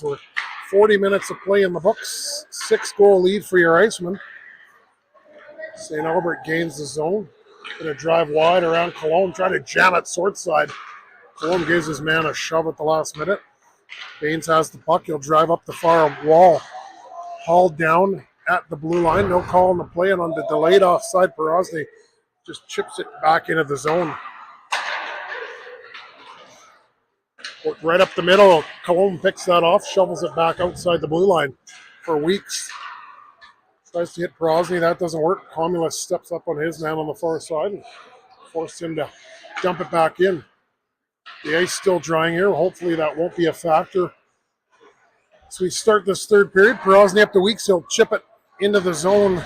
With 40 minutes of play in the books, 6-goal lead for your Icemen. St. Albert gains the zone. Going to drive wide around Cologne, try to jam it sword side. Cologne gives his man a shove at the last minute. Baines has the puck. He'll drive up the far wall. Hauled down at the blue line. No call on the play, and on the delayed offside, Perosny just chips it back into the zone. Right up the middle, Cologne picks that off, shovels it back outside the blue line for Weeks. Tries to hit Perosny, that doesn't work. Comulus steps up on his man on the far side and forces him to dump it back in. The ice still drying here. Hopefully that won't be a factor. So we start this third period. Perosny up to Weeks. He'll chip it into the zone.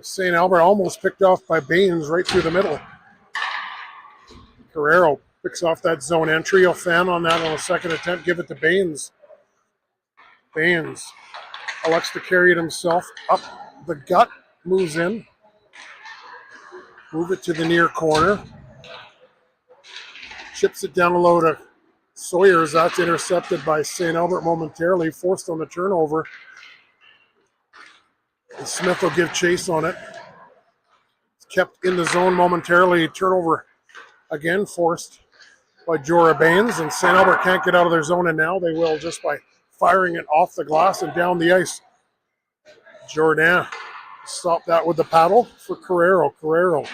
St. Albert almost picked off by Baines right through the middle. Carrero picks off that zone entry. He'll fan on that on a second attempt. Give it to Baines. Baines elects to carry it himself up the gut. Moves in. Move it to the near corner. Chips it down low to Sawyers. That's intercepted by St. Albert momentarily. Forced on the turnover. And Smith will give chase on it. It's kept in the zone momentarily. Turnover again forced by Jorah Baines, and St. Albert can't get out of their zone, and now they will just by firing it off the glass and down the ice. Jordan stopped that with the paddle for Carrero. Carrero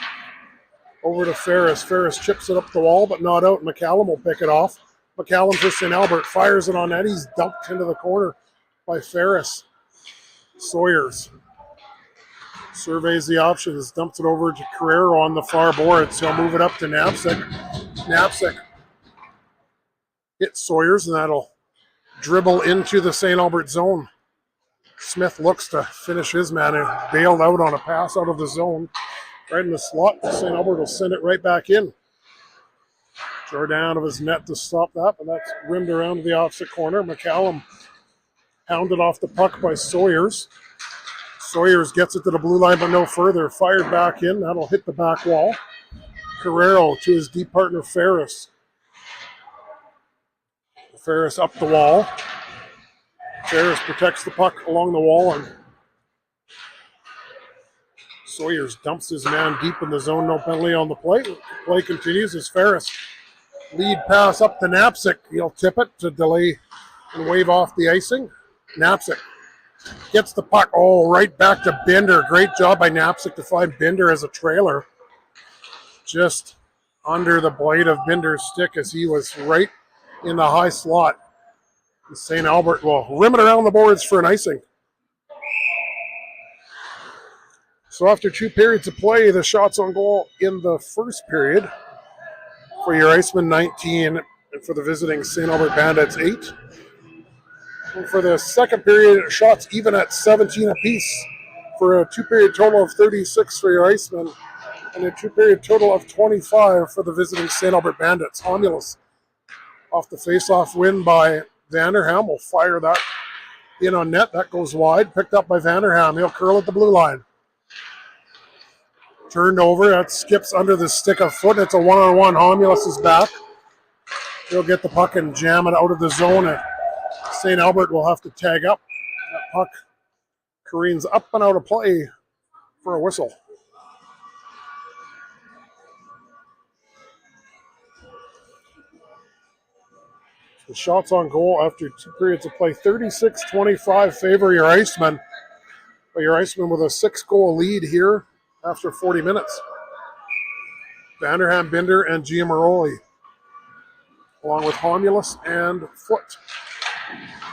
over to Ferris. Ferris chips it up the wall, but not out. McCallum will pick it off. McCallum for St. Albert fires it on net. He's dumped into the corner by Ferris. Sawyers surveys the options, dumps it over to Carrero on the far boards. He'll move it up to Knapczyk. Knapczyk hits Sawyers, and that'll dribble into the St. Albert zone. Smith looks to finish his man and bailed out on a pass out of the zone. Right in the slot. St. Albert will send it right back in. Jordan out of his net to stop that, but that's rimmed around to the opposite corner. McCallum hounded off the puck by Sawyers. Sawyers gets it to the blue line, but no further. Fired back in. That'll hit the back wall. Carrero to his deep partner, Ferris. Ferris up the wall. Ferris protects the puck along the wall, and Sawyers dumps his man deep in the zone. No penalty on the play. Play continues as Ferris lead pass up to Knapczyk. He'll tip it to delay and wave off the icing. Knapczyk gets the puck. Oh, right back to Binder. Great job by Knapczyk to find Binder as a trailer. Just under the blade of Binder's stick as he was right in the high slot. St. Albert will rim it around the boards for an icing. So after 2 periods of play, the shots on goal in the first period for your Icemen 19 and for the visiting St. Albert Bandits 8. And for the second period, shots even at 17 apiece for a 2-period total of 36 for your Icemen and a 2-period total of 25 for the visiting St. Albert Bandits. Homulus off the face-off win by Vanderham will fire that in on net. That goes wide. Picked up by Vanderham. He'll curl at the blue line. Turned over. That skips under the stick of foot. It's a one-on-one. Homulus is back. He'll get the puck and jam it out of the zone. And St. Albert will have to tag up. That puck careens up and out of play for a whistle. The shots on goal after 2 periods of play, 36-25 favor your Icemen. But your Icemen with a 6-goal lead here after 40 minutes. Vanderham, Binder, and Giamaroli, along with Homulus and Foot.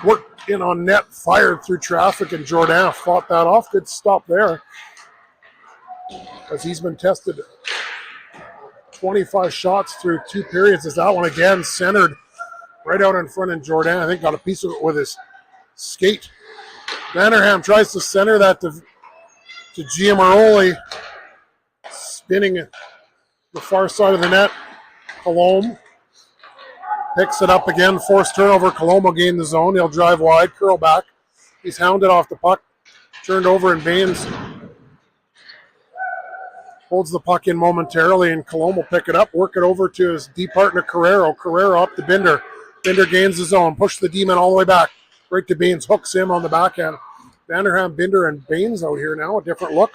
Worked in on net, fired through traffic, and Jordan fought that off. Good stop there, as he's been tested 25 shots through 2 periods. As that one again centered right out in front, and Jordan, I think, got a piece of it with his skate. Vanderham tries to center that to Giamaroli, spinning the far side of the net. Colomb picks it up again, forced turnover. Colomb will gain the zone. He'll drive wide, curl back. He's hounded off the puck, turned over, and Baines holds the puck in momentarily, and Colomb will pick it up, work it over to his deep partner, Carrero. Carrero up to Binder. Binder gains the zone, push the D-man all the way back. Right to Baines, hooks him on the backhand. Vanderham, Binder, and Baines out here now, a different look.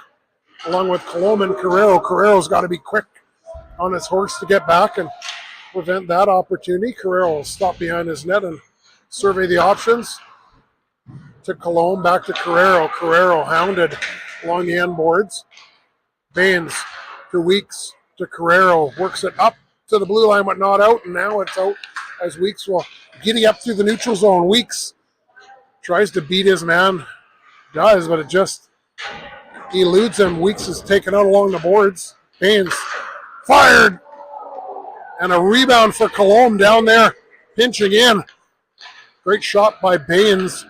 Along with Colom and Carrero. Carrero's got to be quick on his horse to get back and prevent that opportunity. Carrero will stop behind his net and survey the options. To Colom, back to Carrero. Carrero hounded along the end boards. Baines to Weeks, to Carrero, works it up to the blue line, but not out, and now it's out as Weeks will giddy up through the neutral zone. Weeks tries to beat his man, does, but it just eludes him. Weeks is taken out along the boards. Baines fired, and a rebound for Colom down there, pinching in. Great shot by Baines.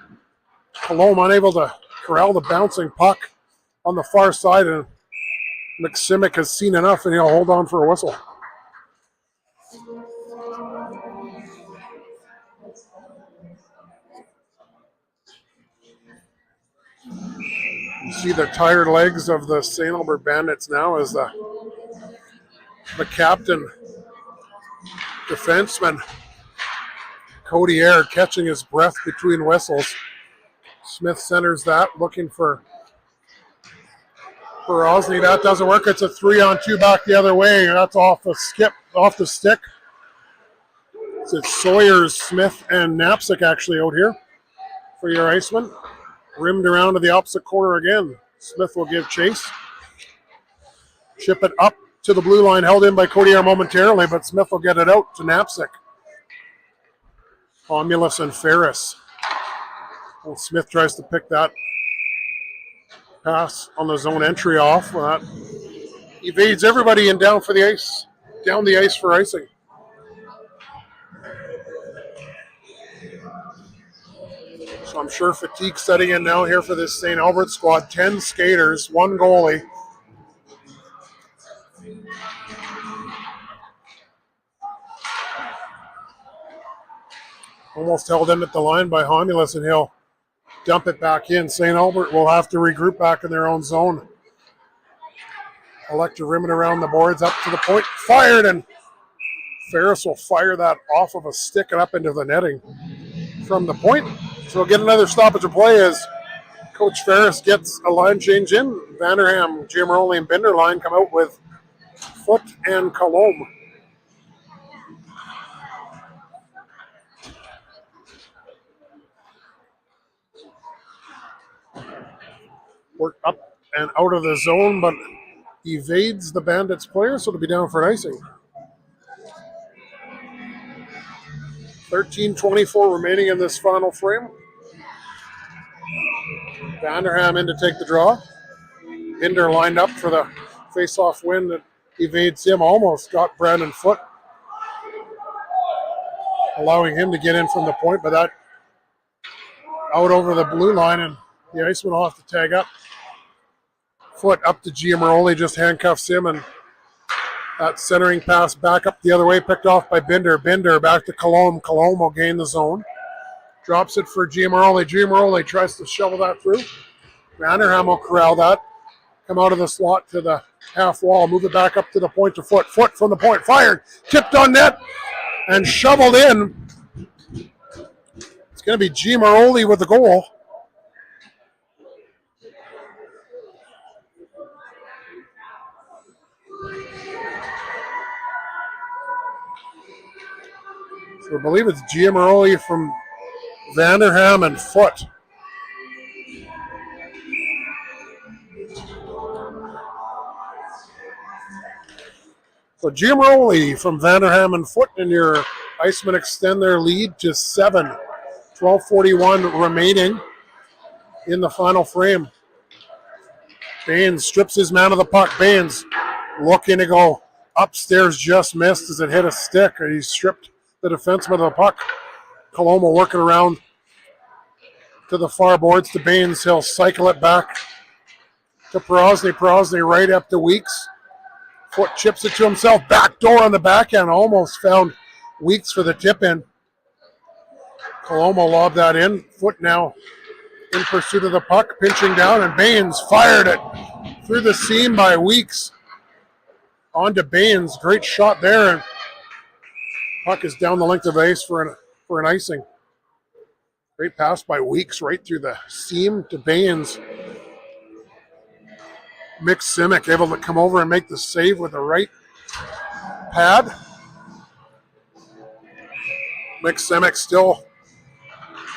Colom unable to corral the bouncing puck on the far side, and McSimic has seen enough, and he'll hold on for a whistle. You see the tired legs of the St. Albert Bandits now as the captain, defenseman, Cody Air, catching his breath between whistles. Smith centers that, looking for Osney. That doesn't work. It's a 3-on-2 back the other way. That's off the stick. It's Sawyers, Smith, and Knapsack actually out here for your Icemen. Rimmed around to the opposite corner again. Smith will give chase. Chip it up to the blue line, held in by Cody Air momentarily, but Smith will get it out to Knapsack. Romulus and Ferris. Well, Smith tries to pick that pass on the zone entry off. That evades everybody and down the ice for icing. So I'm sure fatigue setting in now here for this St. Albert squad. 10 skaters, 1 goalie. Almost held in at the line by Romulus, and he'll dump it back in. St. Albert will have to regroup back in their own zone. Elect to rim it around the boards, up to the point, fired, and Ferris will fire that off of a stick and up into the netting from the point. So we'll get another stoppage of play as Coach Ferris gets a line change in. Vanderham, Giamaroli, and Binder line come out with Foot and Colom. Work up and out of the zone, but evades the Bandits player, so it'll be down for icing. 13:24 remaining in this final frame. Vanderham in to take the draw. Binder lined up for the face-off win that evades him. Almost got Brandon Foot, allowing him to get in from the point, but that out over the blue line, and the Iceman will have to tag up. Foot up to Giamaroli, just handcuffs him, and that centering pass back up the other way, picked off by Binder. Binder back to Colom. Colom will gain the zone. Drops it for Giamaroli. Giamaroli tries to shovel that through. Vanderham will corral that. Come out of the slot to the half wall. Move it back up to the point to Foot. Foot from the point. Fired. Tipped on net and shoveled in. It's going to be Giamaroli with the goal. So I believe it's Giamaroli from Vanderham and Foot. So Giamaroli from Vanderham and Foot, and your Icemen extend their lead to 7. 12:41 remaining in the final frame. Baines strips his man of the puck. Baines looking to go upstairs, just missed as it hit a stick. He stripped the defenseman of the puck. Coloma working around to the far boards to Baines. He'll cycle it back to Perosny. Perosny right up to Weeks. Foot chips it to himself. Back door on the backhand. Almost found Weeks for the tip in. Coloma lobbed that in. Foot now in pursuit of the puck, pinching down, and Baines fired it through the seam by Weeks. On to Baines. Great shot there, and puck is down the length of ice for for an icing. Great pass by Weeks right through the seam to Baines. Mick Simic able to come over and make the save with the right pad. Mick Simic still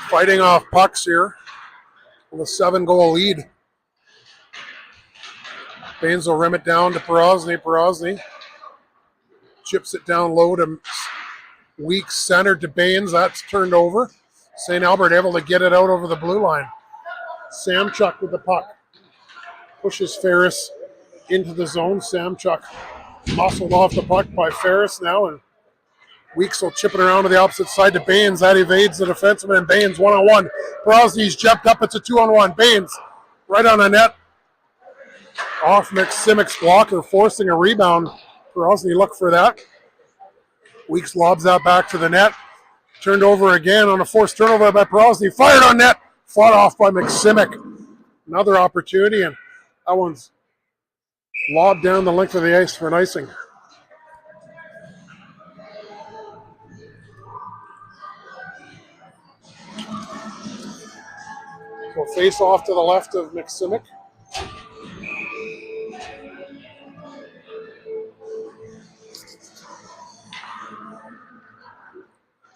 fighting off pucks here with a 7-goal lead. Baines will rim it down to Porosny. Porosny chips it down low to Weeks, centered to Baines. That's turned over. St. Albert able to get it out over the blue line. Samchuk with the puck. Pushes Ferris into the zone. Samchuk muscled off the puck by Ferris now, and Weeks will chip it around to the opposite side to Baines. That evades the defenseman, and Baines one-on-one. Porosny's jumped up. It's a 2-on-1. Baines right on the net. Off Simic's blocker, forcing a rebound. Porosny look for that. Weeks lobs that back to the net. Turned over again on a forced turnover by Porosny. Fired on net. Fought off by McSimic. Another opportunity, and that one's lobbed down the length of the ice for an icing. So face off to the left of McSimic.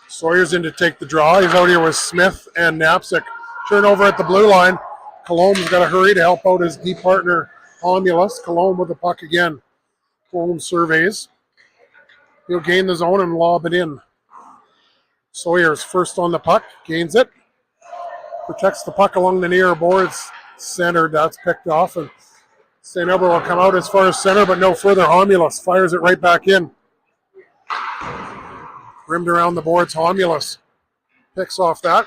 Sawyer's in to take the draw. He's out here with Smith and Knapsick. Turnover at the blue line. Colombe's got to hurry to help out his D partner, Homulus. Colombe with the puck again. Colombe surveys. He'll gain the zone and lob it in. Sawyer's first on the puck. Gains it. Protects the puck along the near boards. Centered. That's picked off. And St. Albert will come out as far as center, but no further. Homulus fires it right back in. Rimmed around the boards, Homulus picks off that.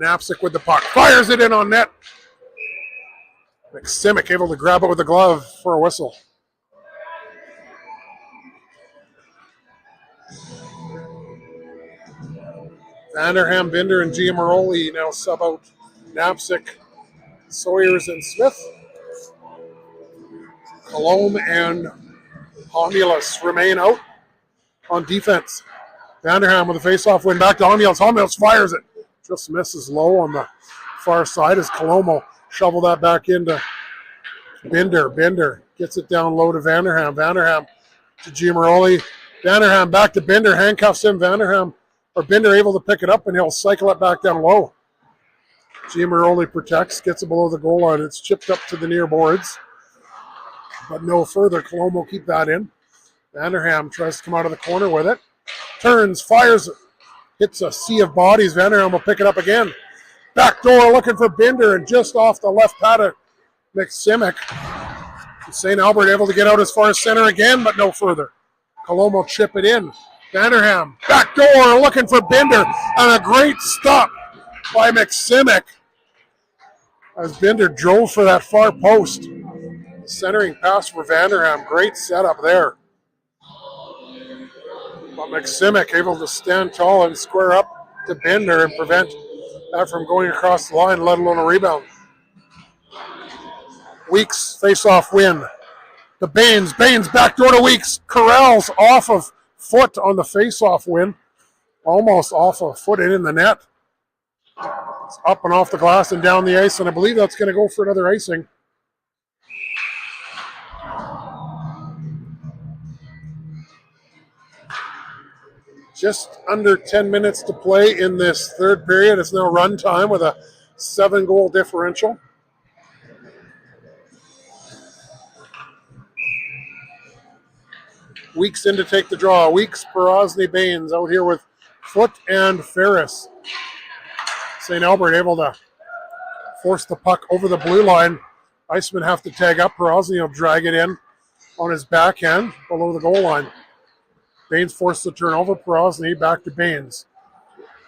Knapsick with the puck. Fires it in on net. McSimic able to grab it with the glove for a whistle. Vanderham, Binder, and Giamaroli now sub out Knapsick, Sawyers, and Smith. Colombe and Homulus remain out on defense. Vanderham with a face-off win back to Homulus. Homulus fires it. Just misses low on the far side as Colombo shovel that back into Binder. Binder gets it down low to Vanderham. Vanderham to Giamaroli. Vanderham back to Binder. Handcuffs him. Vanderham or Binder able to pick it up, and he'll cycle it back down low. Giamaroli protects, gets it below the goal line. It's chipped up to the near boards, but no further. Colombo keep that in. Vanderham tries to come out of the corner with it. Turns, fires, hits a sea of bodies. Vanderham will pick it up again. Back door looking for Binder, and just off the left pad of McSimic. St. Albert able to get out as far as center again, but no further. Colombo chip it in. Vanderham, back door looking for Binder, and a great stop by McSimic as Binder drove for that far post. Centering pass for Vanderham. Great setup there. But McSimic able to stand tall and square up to Binder and prevent that from going across the line, let alone a rebound. Weeks face-off win. The Baines backdoor to Weeks. Corrals off of foot on the face-off win. Almost off of foot and in the net. It's up and off the glass and down the ice, and I believe that's going to go for another icing. Just under 10 minutes to play in this third period. It's now run time with a 7-goal differential. Weeks in to take the draw. Weeks, Porosny, Baines out here with Foot and Ferris. St. Albert able to force the puck over the blue line. Icemen have to tag up. Porosny will drag it in on his backhand below the goal line. Baines forced the turnover. Porosny back to Baines.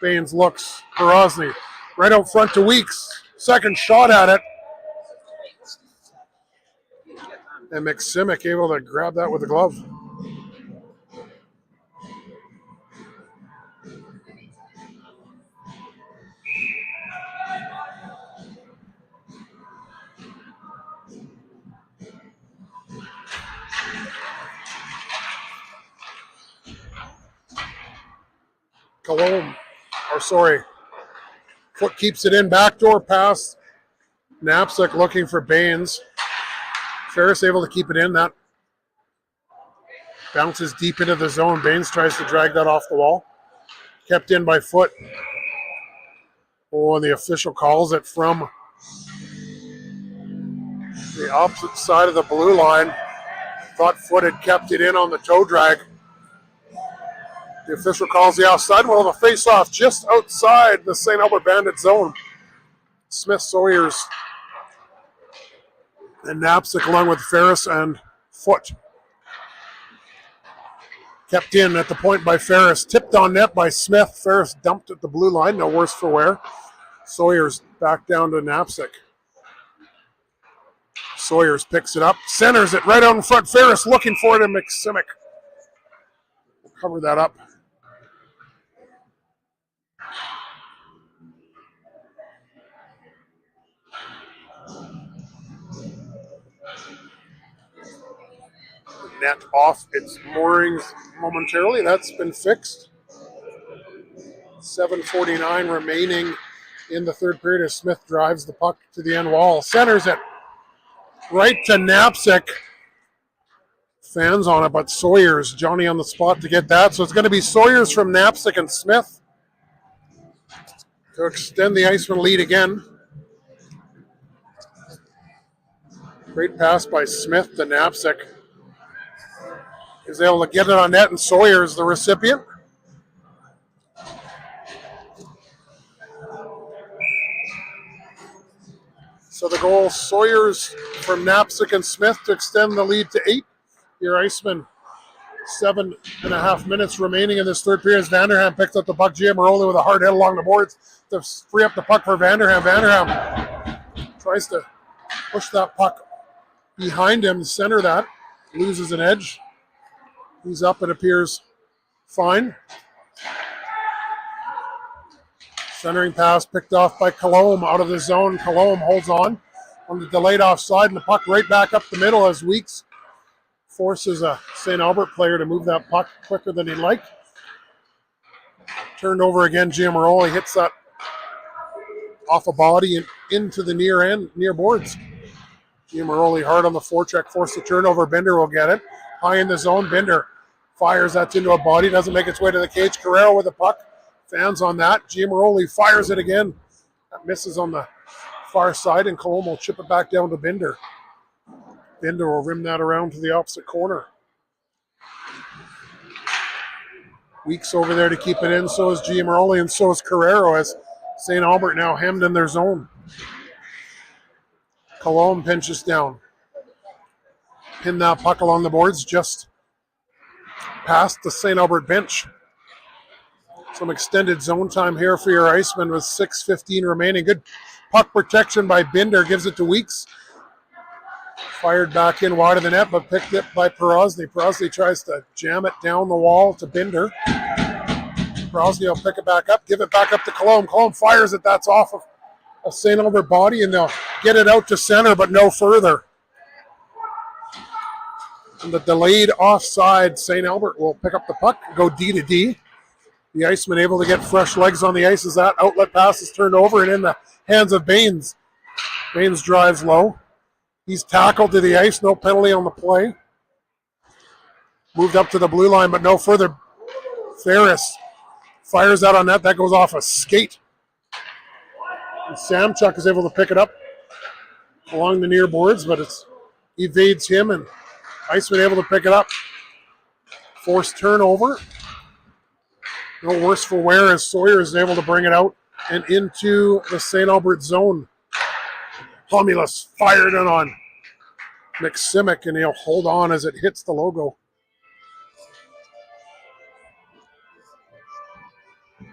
Baines looks. Porosny right out front to Weeks. Second shot at it. And McSimic able to grab that with a glove. Colombe Or sorry, Foot keeps it in. Backdoor pass. Knapsack looking for Baines. Ferris able to keep it in. That bounces deep into the zone. Baines tries to drag that off the wall. Kept in by Foot. Oh, and the official calls it from the opposite side of the blue line. Thought Foot had kept it in on the toe drag. The official calls the outside. Well, the face-off just outside the St. Albert Bandit zone. Smith, Sawyers, and Knapsack along with Ferris and Foot. Kept in at the point by Ferris. Tipped on net by Smith. Ferris dumped at the blue line. No worse for wear. Sawyers back down to Knapsack. Sawyers picks it up. Centers it right out in front. Ferris looking for it, and McSimic will cover that up. Net off its moorings momentarily. That's been fixed. 7:49 remaining in the third period as Smith drives the puck to the end wall. Centers it right to Knapsack. Fans on it, but Sawyers, Johnny on the spot to get that. So it's going to be Sawyers from Knapsack and Smith to extend the Icemen lead again. Great pass by Smith to Knapsack. Is able to get it on net, and Sawyers the recipient. So the goal, Sawyers from Knapsack and Smith to extend the lead to 8. Your Icemen, 7.5 minutes remaining in this third period as Vanderham picks up the puck. Giamaroli with a hard hit along the boards to free up the puck for Vanderham. Vanderham tries to push that puck behind him, center that, loses an edge. He's up, it appears fine. Centering pass picked off by Colomb out of the zone. Colomb holds on the delayed offside, and the puck right back up the middle as Weeks forces a St. Albert player to move that puck quicker than he'd like. Turned over again, Giamaroli hits that off a body and into the near boards. Giamaroli hard on the forecheck, forced the turnover. Bender will get it. High in the zone, Bender fires that into a body, doesn't make its way to the cage. Carrero with the puck, fans on that. Giamaroli fires it again. That misses on the far side, and Colombo will chip it back down to Bender. Bender will rim that around to the opposite corner. Weeks over there to keep it in, so is Giamaroli, and so is Carrero, as St. Albert now hemmed in their zone. Colombo pinches down. Pin that puck along the boards just past the St. Albert bench. Some extended zone time here for your Icemen with 6:15 remaining. Good puck protection by Binder, gives it to Weeks. Fired back in wide of the net, but picked it by Perosny. Perosny tries to jam it down the wall to Binder. Perosny will pick it back up, give it back up to Colombo. Colombo fires it, that's off of a St. Albert body, and they'll get it out to center, but no further. And the delayed offside, St. Albert will pick up the puck, go D to D. The Iceman able to get fresh legs on the ice as that outlet pass is turned over and in the hands of Baines. Baines drives low. He's tackled to the ice, no penalty on the play. Moved up to the blue line, but no further. Ferris fires that on net. That goes off a skate. And Samchuk is able to pick it up along the near boards, but it evades him, and Iceman able to pick it up. Forced turnover. No worse for wear as Sawyer is able to bring it out and into the St. Albert zone. Homulus fired in on McSimic, and he'll hold on as it hits the logo.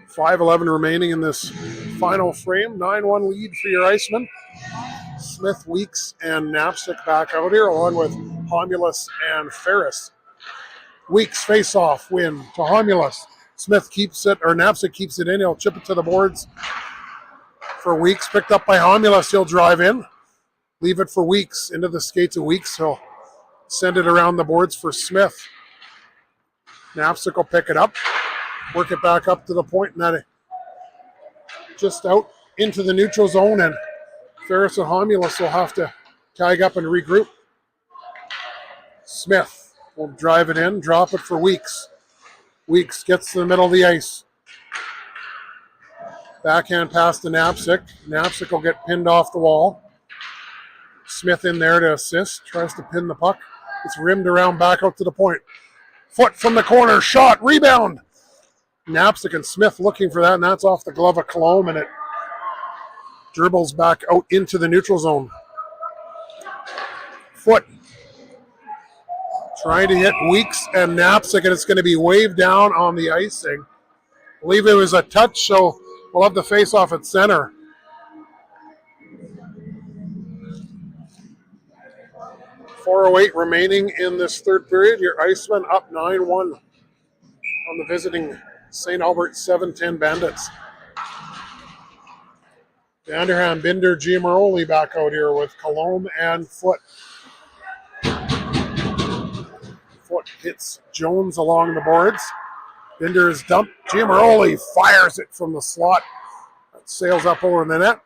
5:11 remaining in this final frame. 9-1 lead for your Icemen. Smith, Weeks, and Knapsack back out here, along with Homulus and Ferris. Weeks face-off win to Homulus. Smith keeps it, or Knapsack keeps it in. He'll chip it to the boards for Weeks. Picked up by Homulus. He'll drive in. Leave it for Weeks. Into the skates of Weeks. He'll send it around the boards for Smith. Knapsack will pick it up. Work it back up to the point, and that just out into the neutral zone, and Ferris and Homulus will have to tag up and regroup. Smith will drive it in, drop it for Weeks. Weeks gets to the middle of the ice. Backhand pass to Knapczyk. Knapczyk will get pinned off the wall. Smith in there to assist, tries to pin the puck. It's rimmed around back out to the point. Foot from the corner, shot, rebound. Knapczyk and Smith looking for that, and that's off the glove of Colomb, and it dribbles back out into the neutral zone. Foot trying to hit Weeks and Knapczyk, and it's going to be waved down on the icing. I believe it was a touch, so we'll have the face-off at center. .408 remaining in this third period. Your Icemen up 9-1 on the visiting St. Albert 7-10 Bandits. Vanderham, Binder, Giamaroli back out here with Colomb and Foot. Foot hits Jones along the boards. Binder is dumped. Giamaroli fires it from the slot. That sails up over the net.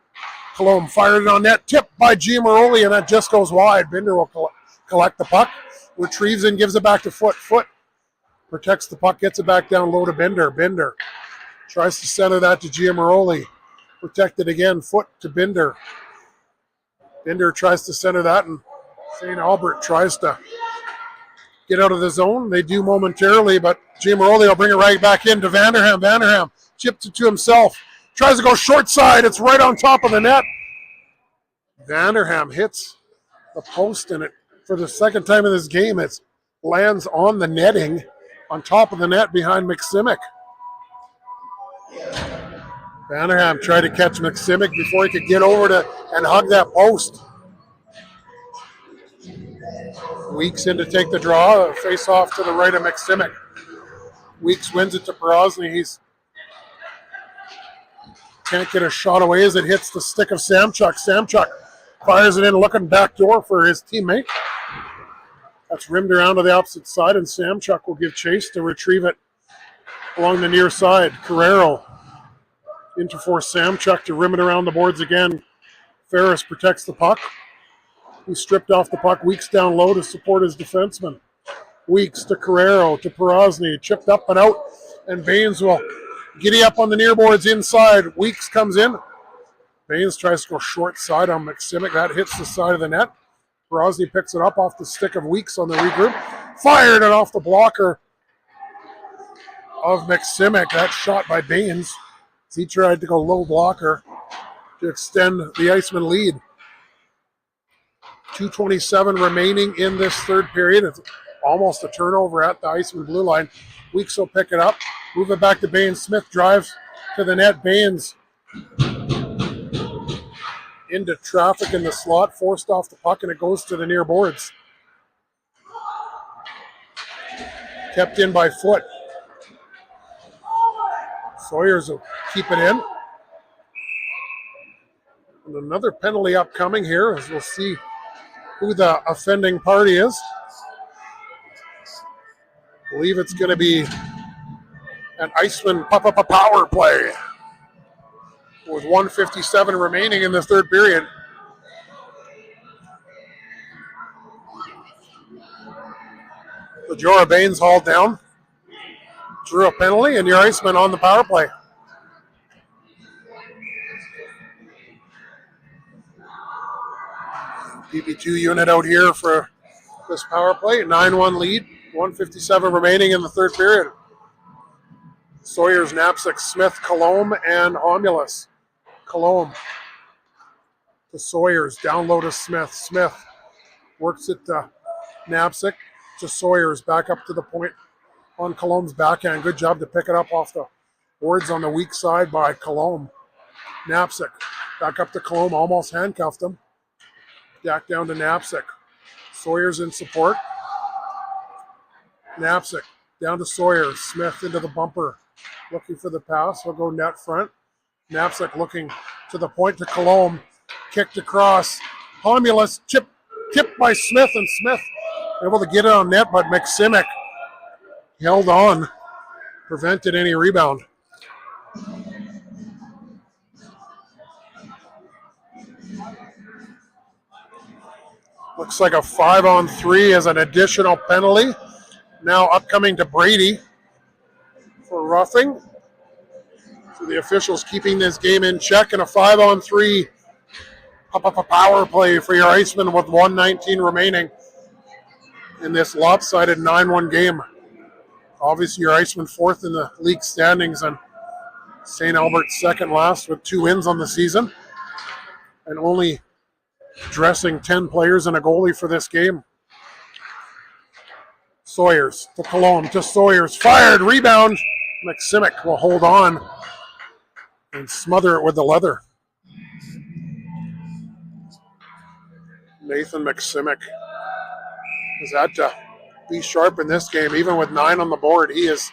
Colomb fired it on net. Tipped by Giamaroli, and that just goes wide. Binder will collect the puck. Retrieves and gives it back to Foot. Foot protects the puck, gets it back down low to Binder. Binder tries to center that to Giamaroli. Protected again. Foot to Binder. Binder tries to center that, and St. Albert tries to get out of the zone. They do momentarily, but Giamaroli will bring it right back into Vanderham. Vanderham chips it to himself. Tries to go short side. It's right on top of the net. Vanderham hits the post, and it, for the second time in this game, it lands on the netting on top of the net behind McSimic. Vanderham tried to catch McSimic before he could get over to and hug that post. Weeks in to take the draw, face off to the right of McSimic. Weeks wins it to Porosny. He's can't get a shot away as it hits the stick of Samchuk. Samchuk fires it in, looking back door for his teammate. That's rimmed around to the opposite side, and Samchuk will give chase to retrieve it along the near side. Carrero in to force Samchuk to rim it around the boards again. Ferris protects the puck. He stripped off the puck. Weeks down low to support his defenseman. Weeks to Carrero to Porosny. Chipped up and out, and Baines will giddy up on the near boards inside. Weeks comes in. Baines tries to go short side on McSimic. That hits the side of the net. Porosny picks it up off the stick of Weeks on the regroup. Fired it off the blocker of McSimic. That shot by Baines. He tried to go low blocker to extend the Iceman lead. 2:27 remaining in this third period. It's almost a turnover at the Iceman blue line. Weeks will pick it up, move it back to Baines. Smith drives to the net. Baines into traffic in the slot, forced off the puck, and it goes to the near boards. Kept in by Foot. Sawyers will keep it in. And another penalty upcoming here, as we'll see who the offending party is. I believe it's going to be an Iceman power play with 1:57 remaining in the third period. Jorah Baines hauled down, drew a penalty, and your Iceman on the power play. PP2 unit out here for this power play. 9-1 lead, 1:57 remaining in the third period. Sawyers, Knapczyk, Smith, Colomb, and Homulus. Colomb to Sawyers, down low to Smith. Smith works it to Knapczyk, to Sawyers, back up to the point on Colomb's backhand. Good job to pick it up off the boards on the weak side by Colomb. Knapczyk back up to Colomb, almost handcuffed him. Back down to Knapczyk. Sawyers in support. Knapczyk down to Sawyers. Smith into the bumper, looking for the pass. He'll go net front. Knapczyk looking to the point to Colomb. Kicked across. Homulus tipped by Smith, and Smith able to get it on net, but McSimic held on, prevented any rebound. Looks like a 5-on-3 as an additional penalty. Now upcoming to Brady for roughing. So the officials keeping this game in check, and a 5-on-3 power play for your Icemen with 1:19 remaining in this lopsided 9-1 game. Obviously your Icemen fourth in the league standings and St. Albert's second last with 2 wins on the season, and only dressing 10 players and a goalie for this game. Sawyers to Cologne to Sawyers. Fired, rebound. McSimic will hold on and smother it with the leather. Nathan McSimic has had to be sharp in this game. Even with 9 on the board, he has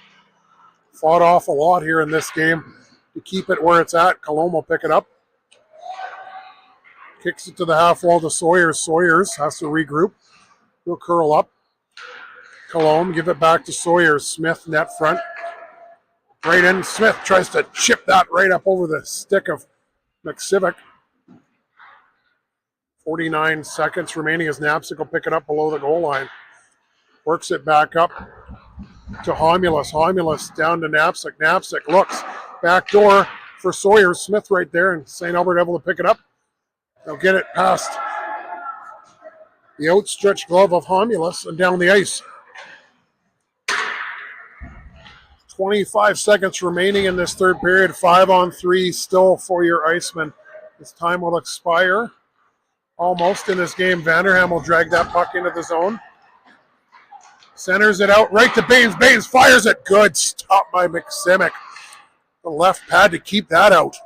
fought off a lot here in this game to keep it where it's at. Cologne will pick it up. Kicks it to the half wall to Sawyers. Sawyers has to regroup. He'll curl up. Cologne give it back to Sawyers. Smith net front. Right in. Smith tries to chip that right up over the stick of McSimic. 49 seconds remaining as Knapsick will pick it up below the goal line. Works it back up to Homulus. Homulus down to Knapsick. Knapsick looks. Back door for Sawyers. Smith right there, and St. Albert able to pick it up. They'll get it past the outstretched glove of Homulus and down the ice. 25 seconds remaining in this third period. 5-on-3 still for your Icemen. This time will expire almost in this game. Vanderham will drag that puck into the zone. Centers it out right to Baines. Baines fires it. Good stop by McSimic. The left pad to keep that out.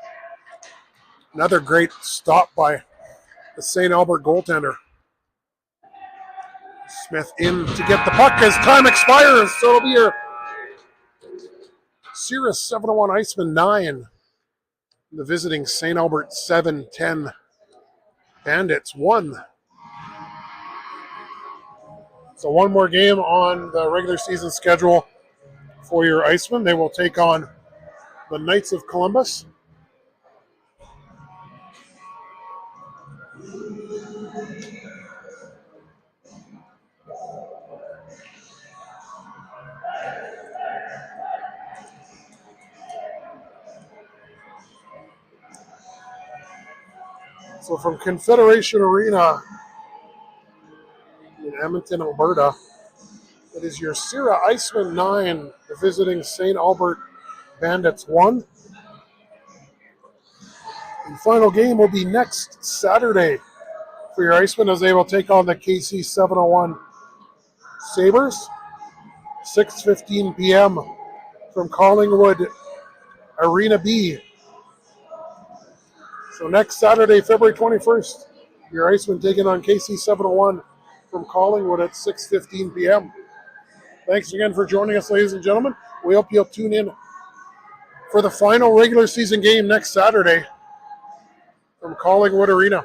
Another great stop by the St. Albert goaltender. Smith in to get the puck as time expires. So it'll be your SE701 Icemen 9. The visiting St. Albert 7-10 Bandits 1. So one more game on the regular season schedule for your Icemen. They will take on the Knights of Columbus. So from Confederation Arena in Edmonton, Alberta, it is your Sierra Icemen 9, the visiting St. Albert Bandits 1. The final game will be next Saturday for your Icemen as they will take on the KC701 Sabres. 6:15 p.m. from Collingwood Arena B. So next Saturday, February 21st, your Icemen taking on KC701 from Collingwood at 6:15 p.m. Thanks again for joining us, ladies and gentlemen. We hope you'll tune in for the final regular season game next Saturday from Collingwood Arena.